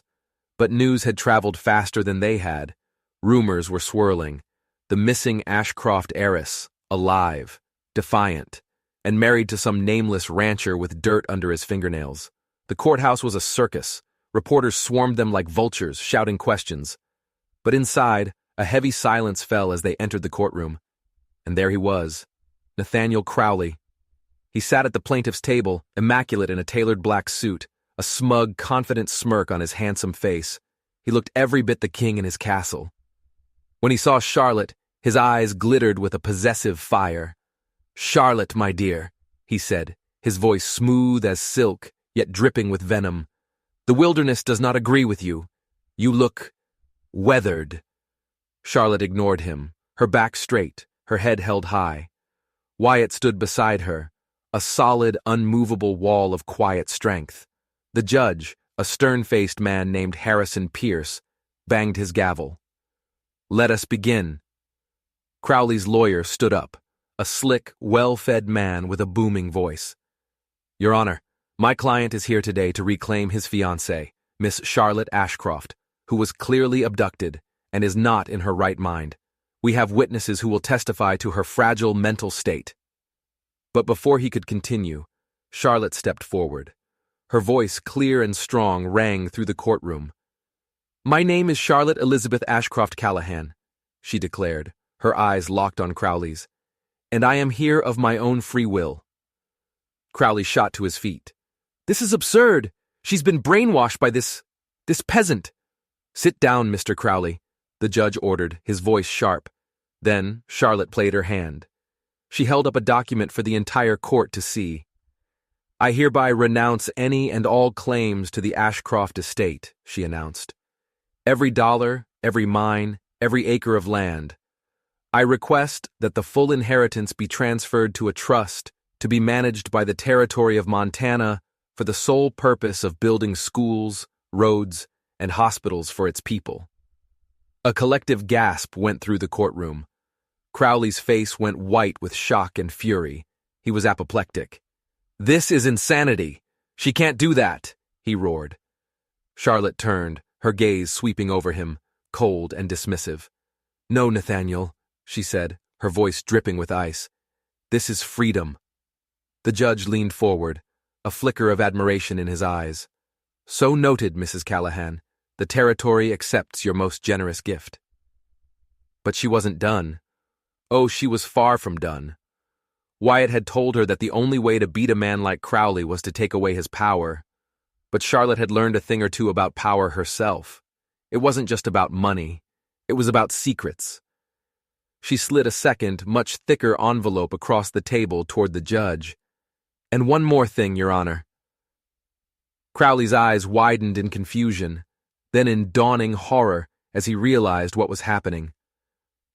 But news had traveled faster than they had. Rumors were swirling. The missing Ashcroft heiress, alive, defiant, and married to some nameless rancher with dirt under his fingernails. The courthouse was a circus. Reporters swarmed them like vultures, shouting questions. But inside, a heavy silence fell as they entered the courtroom. And there he was, Nathaniel Crowley. He sat at the plaintiff's table, immaculate in a tailored black suit, a smug, confident smirk on his handsome face. He looked every bit the king in his castle. When he saw Charlotte, his eyes glittered with a possessive fire. "Charlotte, my dear," he said, his voice smooth as silk, yet dripping with venom. "The wilderness does not agree with you. You look weathered." Charlotte ignored him, her back straight, her head held high. Wyatt stood beside her, a solid, unmovable wall of quiet strength. The judge, a stern-faced man named Harrison Pierce, banged his gavel. "Let us begin." Crowley's lawyer stood up, a slick, well-fed man with a booming voice. "Your Honor, my client is here today to reclaim his fiancée, Miss Charlotte Ashcroft, who was clearly abducted and is not in her right mind. We have witnesses who will testify to her fragile mental state." But before he could continue, Charlotte stepped forward. Her voice, clear and strong, rang through the courtroom. "My name is Charlotte Elizabeth Ashcroft Callahan," she declared, her eyes locked on Crowley's, "and I am here of my own free will." Crowley shot to his feet. "This is absurd! She's been brainwashed by this peasant." "Sit down, Mr. Crowley," the judge ordered, his voice sharp. Then Charlotte played her hand. She held up a document for the entire court to see. "I hereby renounce any and all claims to the Ashcroft estate," she announced. "Every dollar, every mine, every acre of land. I request that the full inheritance be transferred to a trust to be managed by the territory of Montana for the sole purpose of building schools, roads, and hospitals for its people." A collective gasp went through the courtroom. Crowley's face went white with shock and fury. He was apoplectic. "This is insanity! She can't do that!" he roared. Charlotte turned, her gaze sweeping over him, cold and dismissive. "No, Nathaniel," she said, her voice dripping with ice. "This is freedom." The judge leaned forward, a flicker of admiration in his eyes. "So noted, Mrs. Callahan. The territory accepts your most generous gift." But she wasn't done. Oh, she was far from done. Wyatt had told her that the only way to beat a man like Crowley was to take away his power. But Charlotte had learned a thing or two about power herself. It wasn't just about money. It was about secrets. She slid a second, much thicker envelope across the table toward the judge. "And one more thing, Your Honor." Crowley's eyes widened in confusion, then in dawning horror as he realized what was happening.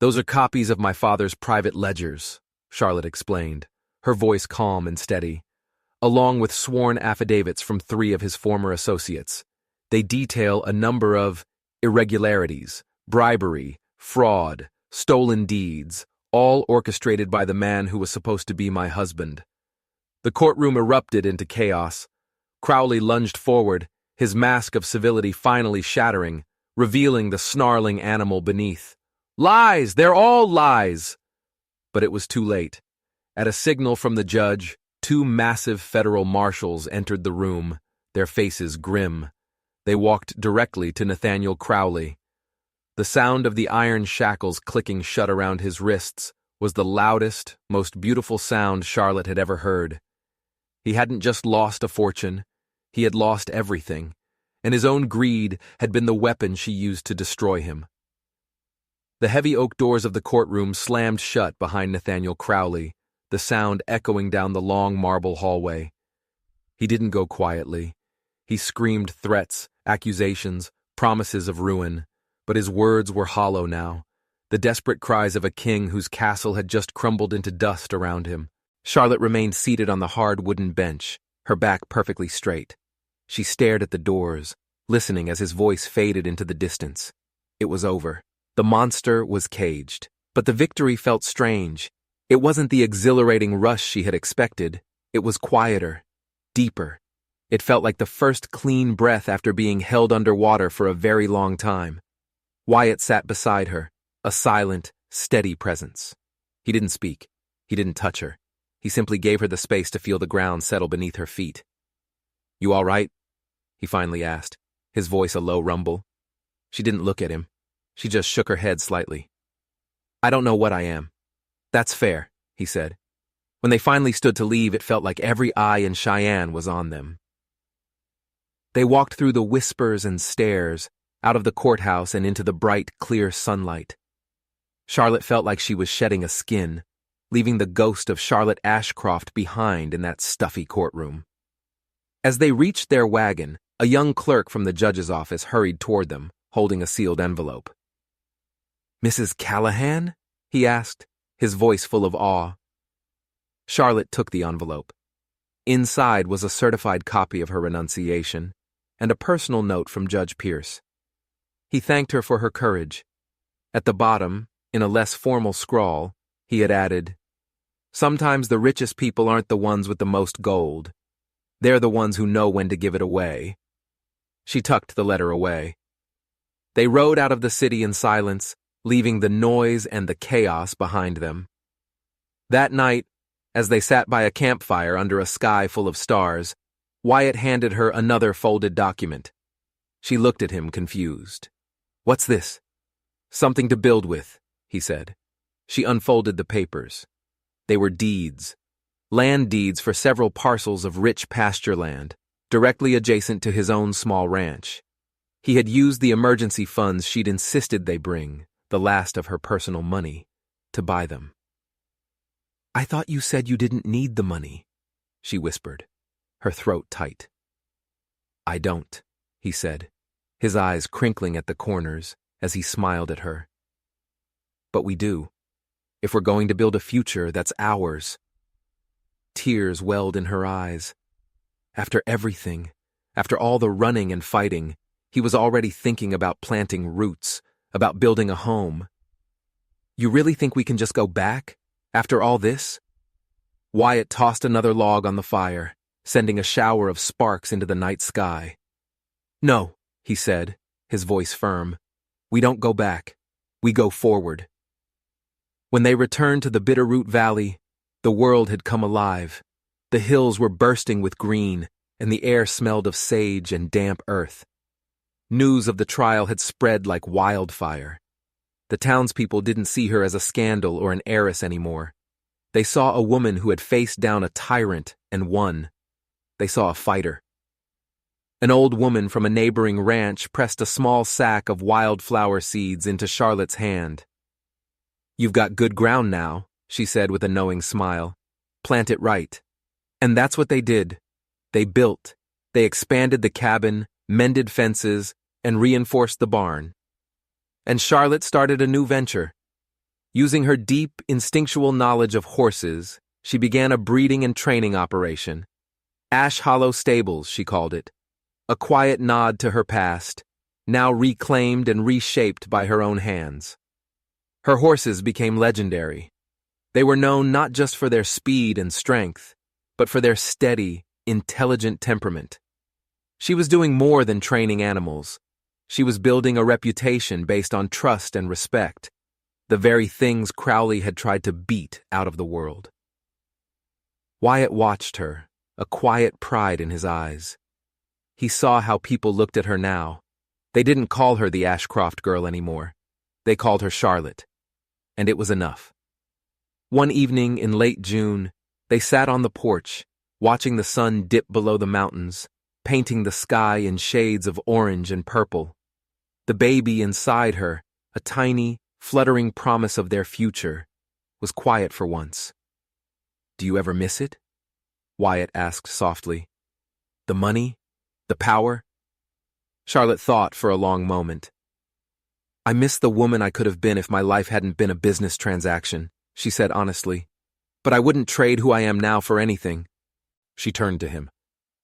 "Those are copies of my father's private ledgers," Charlotte explained, her voice calm and steady, "along with sworn affidavits from 3 of his former associates. They detail a number of irregularities, bribery, fraud, stolen deeds, all orchestrated by the man who was supposed to be my husband." The courtroom erupted into chaos. Crowley lunged forward, his mask of civility finally shattering, revealing the snarling animal beneath. "Lies! They're all lies!" But it was too late. At a signal from the judge, 2 massive federal marshals entered the room, their faces grim. They walked directly to Nathaniel Crowley. The sound of the iron shackles clicking shut around his wrists was the loudest, most beautiful sound Charlotte had ever heard. He hadn't just lost a fortune, he had lost everything, and his own greed had been the weapon she used to destroy him. The heavy oak doors of the courtroom slammed shut behind Nathaniel Crowley, the sound echoing down the long marble hallway. He didn't go quietly. He screamed threats, accusations, promises of ruin, but his words were hollow now, the desperate cries of a king whose castle had just crumbled into dust around him. Charlotte remained seated on the hard wooden bench, her back perfectly straight. She stared at the doors, listening as his voice faded into the distance. It was over. The monster was caged. But the victory felt strange. It wasn't the exhilarating rush she had expected. It was quieter, deeper. It felt like the first clean breath after being held underwater for a very long time. Wyatt sat beside her, a silent, steady presence. He didn't speak. He didn't touch her. He simply gave her the space to feel the ground settle beneath her feet. "You all right?" he finally asked, his voice a low rumble. She didn't look at him. She just shook her head slightly. "I don't know what I am." "That's fair," he said. When they finally stood to leave, it felt like every eye in Cheyenne was on them. They walked through the whispers and stares, out of the courthouse and into the bright, clear sunlight. Charlotte felt like she was shedding a skin, leaving the ghost of Charlotte Ashcroft behind in that stuffy courtroom. As they reached their wagon, a young clerk from the judge's office hurried toward them, holding a sealed envelope. "Mrs. Callahan?" he asked, his voice full of awe. Charlotte took the envelope. Inside was a certified copy of her renunciation and a personal note from Judge Pierce. He thanked her for her courage. At the bottom, in a less formal scrawl, he had added, "Sometimes the richest people aren't the ones with the most gold. They're the ones who know when to give it away." She tucked the letter away. They rode out of the city in silence, leaving the noise and the chaos behind them. That night, as they sat by a campfire under a sky full of stars, Wyatt handed her another folded document. She looked at him, confused. "What's this?" "Something to build with," he said. She unfolded the papers. They were deeds. Land deeds for several parcels of rich pasture land, directly adjacent to his own small ranch. He had used the emergency funds she'd insisted they bring, the last of her personal money, to buy them. "I thought you said you didn't need the money," she whispered, her throat tight. "I don't," he said, his eyes crinkling at the corners as he smiled at her. "But we do. If we're going to build a future that's ours." Tears welled in her eyes. After everything, after all the running and fighting, he was already thinking about planting roots, about building a home. "You really think we can just go back, after all this?" Wyatt tossed another log on the fire, sending a shower of sparks into the night sky. "No," he said, his voice firm. "We don't go back. We go forward." When they returned to the Bitterroot Valley, the world had come alive. The hills were bursting with green, and the air smelled of sage and damp earth. News of the trial had spread like wildfire. The townspeople didn't see her as a scandal or an heiress anymore. They saw a woman who had faced down a tyrant and won. They saw a fighter. An old woman from a neighboring ranch pressed a small sack of wildflower seeds into Charlotte's hand. "You've got good ground now," she said with a knowing smile. "Plant it right." And that's what they did. They built. They expanded the cabin, mended fences, and reinforced the barn. And Charlotte started a new venture. Using her deep, instinctual knowledge of horses, she began a breeding and training operation. Ash Hollow Stables, she called it. A quiet nod to her past, now reclaimed and reshaped by her own hands. Her horses became legendary. They were known not just for their speed and strength, but for their steady, intelligent temperament. She was doing more than training animals. She was building a reputation based on trust and respect, the very things Crowley had tried to beat out of the world. Wyatt watched her, a quiet pride in his eyes. He saw how people looked at her now. They didn't call her the Ashcroft girl anymore. They called her Charlotte. And it was enough. One evening in late June, they sat on the porch, watching the sun dip below the mountains, painting the sky in shades of orange and purple. The baby inside her, a tiny, fluttering promise of their future, was quiet for once. "Do you ever miss it?" Wyatt asked softly. "The money? The power?" Charlotte thought for a long moment. "I miss the woman I could have been if my life hadn't been a business transaction," she said honestly. "But I wouldn't trade who I am now for anything." She turned to him.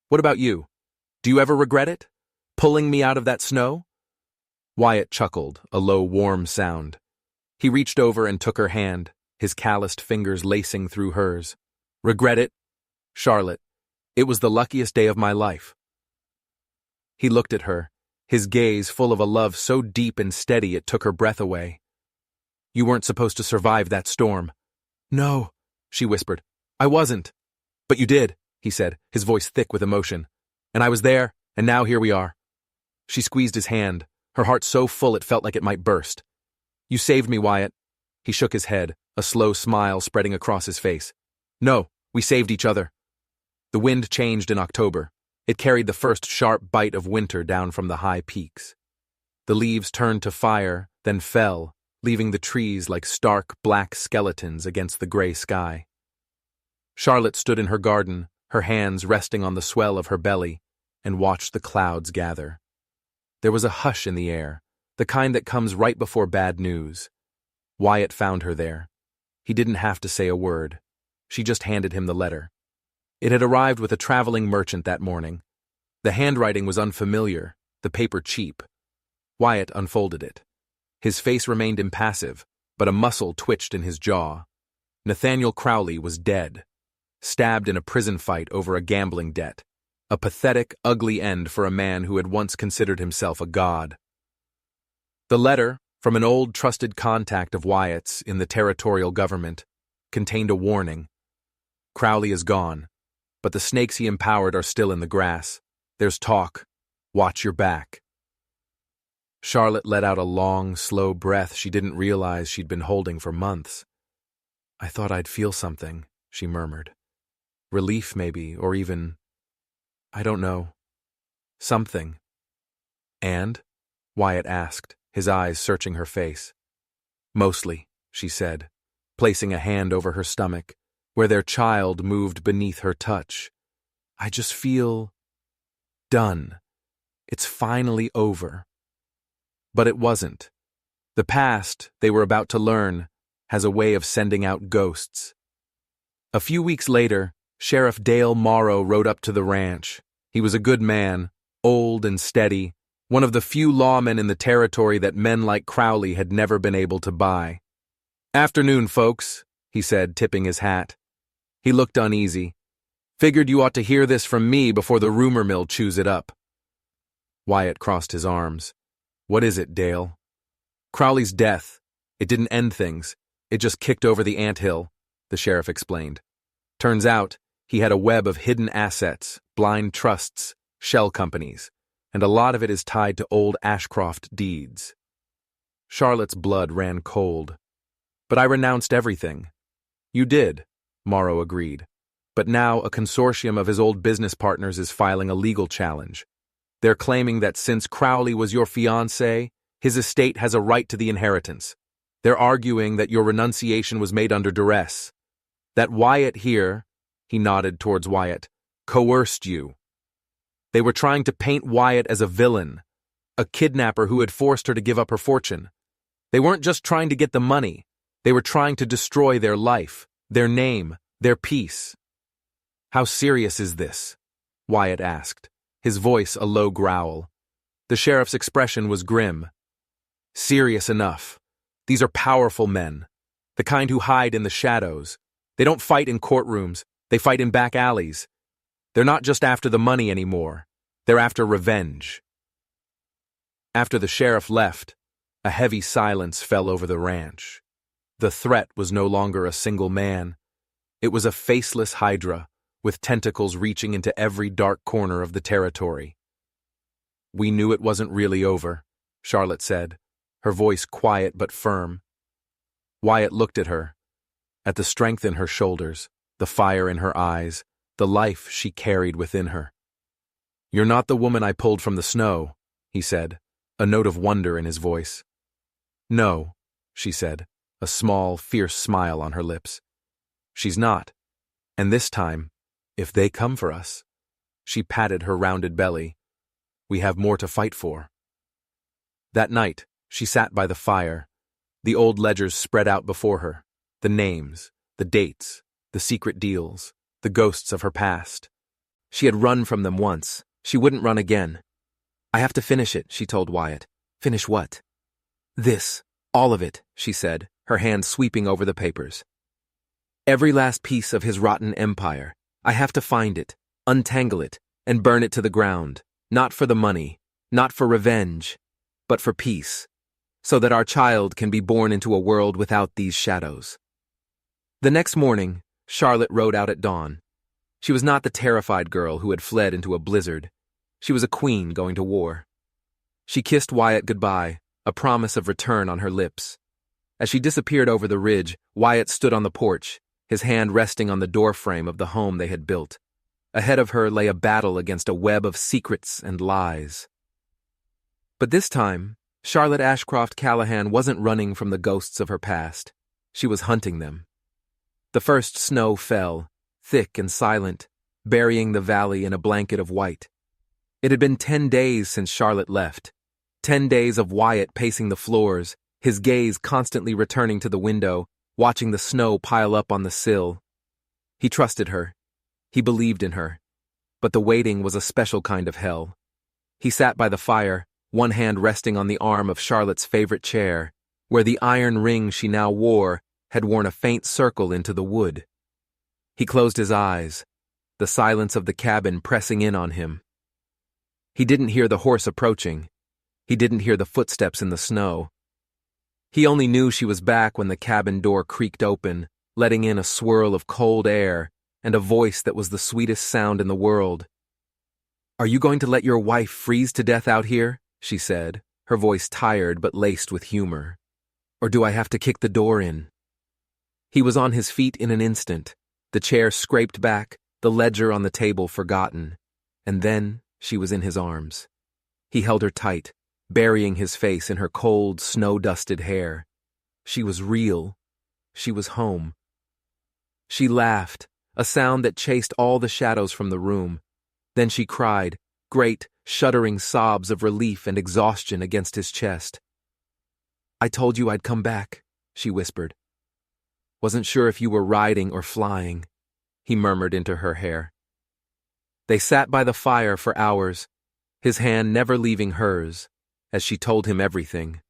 What about you? Do you ever regret it? Pulling me out of that snow?" Wyatt chuckled, a low, warm sound. He reached over and took her hand, his calloused fingers lacing through hers. "Regret it? Charlotte, it was the luckiest day of my life." He looked at her, his gaze full of a love so deep and steady it took her breath away. "You weren't supposed to survive that storm." "No," she whispered. "I wasn't." "But you did," he said, his voice thick with emotion. "And I was there, and now here we are." She squeezed his hand, her heart so full it felt like it might burst. "You saved me, Wyatt." He shook his head, a slow smile spreading across his face. "No, we saved each other." The wind changed in October. It carried the first sharp bite of winter down from the high peaks. The leaves turned to fire, then fell, leaving the trees like stark black skeletons against the gray sky. Charlotte stood in her garden, her hands resting on the swell of her belly, and watched the clouds gather. There was a hush in the air, the kind that comes right before bad news. Wyatt found her there. He didn't have to say a word. She just handed him the letter. It had arrived with a traveling merchant that morning. The handwriting was unfamiliar, the paper cheap. Wyatt unfolded it. His face remained impassive, but a muscle twitched in his jaw. Nathaniel Crowley was dead, stabbed in a prison fight over a gambling debt. A pathetic, ugly end for a man who had once considered himself a god. The letter, from an old trusted contact of Wyatt's in the territorial government, contained a warning. "Crowley is gone, but the snakes he empowered are still in the grass. There's talk. Watch your back." Charlotte let out a long, slow breath she didn't realize she'd been holding for months. "I thought I'd feel something," she murmured. "Relief, maybe, or even, I don't know. Something." "And?" Wyatt asked, his eyes searching her face. "Mostly," she said, placing a hand over her stomach, where their child moved beneath her touch. "I just feel done. It's finally over." But it wasn't. The past, they were about to learn, has a way of sending out ghosts. A few weeks later, Sheriff Dale Morrow rode up to the ranch. He was a good man, old and steady, one of the few lawmen in the territory that men like Crowley had never been able to buy. "Afternoon, folks," he said, tipping his hat. He looked uneasy. "Figured you ought to hear this from me before the rumor mill chews it up." Wyatt crossed his arms. "What is it, Dale?" "Crowley's death. It didn't end things. It just kicked over the anthill," the sheriff explained. "Turns out, he had a web of hidden assets, blind trusts, shell companies, and a lot of it is tied to old Ashcroft deeds." Charlotte's blood ran cold. "But I renounced everything." "You did," Morrow agreed. "But now a consortium of his old business partners is filing a legal challenge. They're claiming that since Crowley was your fiancé, his estate has a right to the inheritance. They're arguing that your renunciation was made under duress. That Wyatt here," he nodded towards Wyatt, "coerced you. They were trying to paint Wyatt as a villain, a kidnapper who had forced her to give up her fortune. They weren't just trying to get the money, they were trying to destroy their life, their name, their peace." "How serious is this?" Wyatt asked, his voice a low growl. The sheriff's expression was grim. "Serious enough. These are powerful men, the kind who hide in the shadows. They don't fight in courtrooms, they fight in back alleys. They're not just after the money anymore, they're after revenge." After the sheriff left, a heavy silence fell over the ranch. The threat was no longer a single man. It was a faceless hydra, with tentacles reaching into every dark corner of the territory. "We knew it wasn't really over," Charlotte said, her voice quiet but firm. Wyatt looked at her, at the strength in her shoulders, the fire in her eyes, the life she carried within her. "You're not the woman I pulled from the snow," he said, a note of wonder in his voice. "No," she said, a small, fierce smile on her lips. "She's not. And this time, if they come for us," she patted her rounded belly, "we have more to fight for." That night, she sat by the fire, the old ledgers spread out before her, the names, the dates, the secret deals, the ghosts of her past. She had run from them once. She wouldn't run again. I have to finish it, she told Wyatt. Finish what? This. All of it, she said, her hand sweeping over the papers. Every last piece of his rotten empire. I have to find it, untangle it, and burn it to the ground. Not for the money, not for revenge, but for peace, so that our child can be born into a world without these shadows. The next morning, Charlotte rode out at dawn. She was not the terrified girl who had fled into a blizzard. She was a queen going to war. She kissed Wyatt goodbye, a promise of return on her lips. As she disappeared over the ridge, Wyatt stood on the porch, his hand resting on the doorframe of the home they had built. Ahead of her lay a battle against a web of secrets and lies. But this time, Charlotte Ashcroft Callahan wasn't running from the ghosts of her past. She was hunting them. The first snow fell, thick and silent, burying the valley in a blanket of white. It had been 10 days since Charlotte left. 10 days of Wyatt pacing the floors, his gaze constantly returning to the window, watching the snow pile up on the sill. He trusted her. He believed in her. But the waiting was a special kind of hell. He sat by the fire, one hand resting on the arm of Charlotte's favorite chair, where the iron ring she now wore had worn a faint circle into the wood. He closed his eyes, the silence of the cabin pressing in on him. He didn't hear the horse approaching. He didn't hear the footsteps in the snow. He only knew she was back when the cabin door creaked open, letting in a swirl of cold air and a voice that was the sweetest sound in the world. "Are you going to let your wife freeze to death out here?" she said, her voice tired but laced with humor. "Or do I have to kick the door in?" He was on his feet in an instant, the chair scraped back, the ledger on the table forgotten, and then she was in his arms. He held her tight, burying his face in her cold, snow-dusted hair. She was real. She was home. She laughed, a sound that chased all the shadows from the room. Then she cried, great, shuddering sobs of relief and exhaustion against his chest. "I told you I'd come back," she whispered. "Wasn't sure if you were riding or flying," he murmured into her hair. They sat by the fire for hours, his hand never leaving hers, as she told him everything.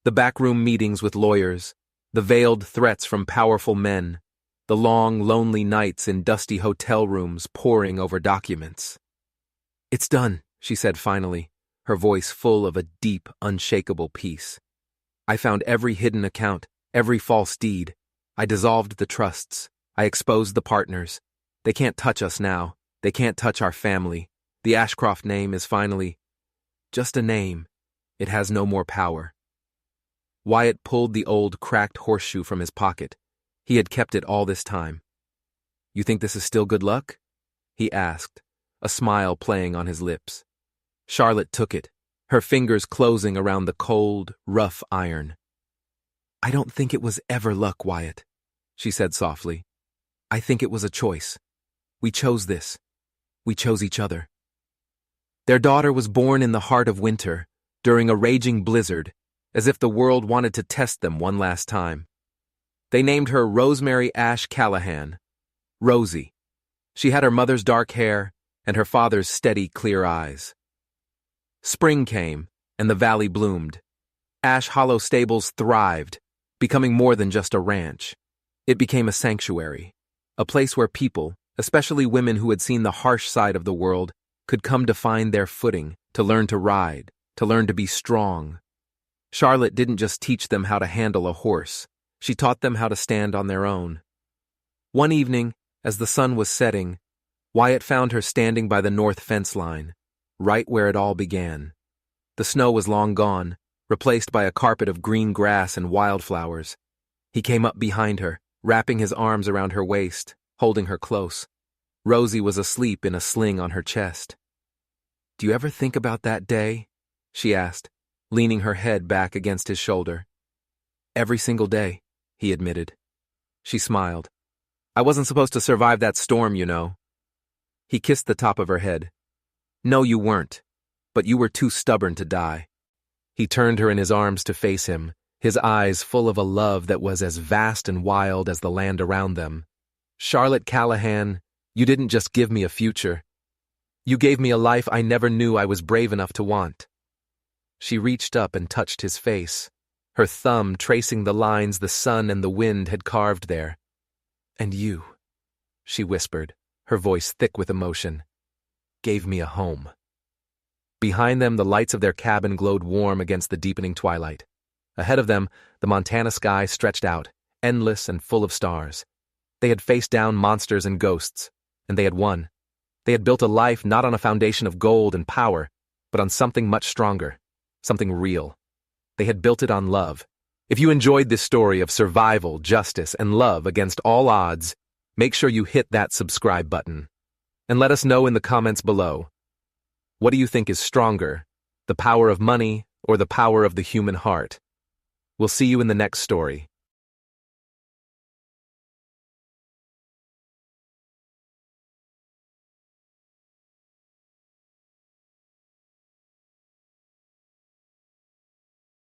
The backroom meetings with lawyers, the veiled threats from powerful men, the long, lonely nights in dusty hotel rooms poring over documents. "It's done," she said finally, her voice full of a deep, unshakable peace. "I found every hidden account, every false deed. I dissolved the trusts. I exposed the partners. They can't touch us now. They can't touch our family. The Ashcroft name is finally just a name. It has no more power." Wyatt pulled the old, cracked horseshoe from his pocket. He had kept it all this time. "You think this is still good luck?" he asked, a smile playing on his lips. Charlotte took it, her fingers closing around the cold, rough iron. "I don't think it was ever luck, Wyatt," she said softly. "I think it was a choice. We chose this. We chose each other." Their daughter was born in the heart of winter, during a raging blizzard, as if the world wanted to test them one last time. They named her Rosemary Ash Callahan, Rosie. She had her mother's dark hair and her father's steady, clear eyes. Spring came, and the valley bloomed. Ash Hollow Stables thrived, becoming more than just a ranch. It became a sanctuary, a place where people, especially women who had seen the harsh side of the world, could come to find their footing, to learn to ride, to learn to be strong. Charlotte didn't just teach them how to handle a horse. She taught them how to stand on their own. One evening, as the sun was setting, Wyatt found her standing by the north fence line, right where it all began. The snow was long gone, replaced by a carpet of green grass and wildflowers. He came up behind her, wrapping his arms around her waist, holding her close. Rosie was asleep in a sling on her chest. "Do you ever think about that day?" she asked, leaning her head back against his shoulder. "Every single day," he admitted. She smiled. "I wasn't supposed to survive that storm, you know." He kissed the top of her head. "No, you weren't, but you were too stubborn to die." He turned her in his arms to face him, his eyes full of a love that was as vast and wild as the land around them. "Charlotte Callahan, You didn't just give me a future. You gave me a life I never knew I was brave enough to want. She reached up and touched his face, her thumb tracing the lines the sun and the wind had carved there. And you, she whispered, her voice thick with emotion, gave me a home. Behind them, the lights of their cabin glowed warm against the deepening twilight. Ahead of them, the Montana sky stretched out, endless and full of stars. They had faced down monsters and ghosts, and they had won. They had built a life not on a foundation of gold and power, but on something much stronger, something real. They had built it on love. If you enjoyed this story of survival, justice, and love against all odds, make sure you hit that subscribe button. And let us know in the comments below. What do you think is stronger, the power of money or the power of the human heart? We'll see you in the next story.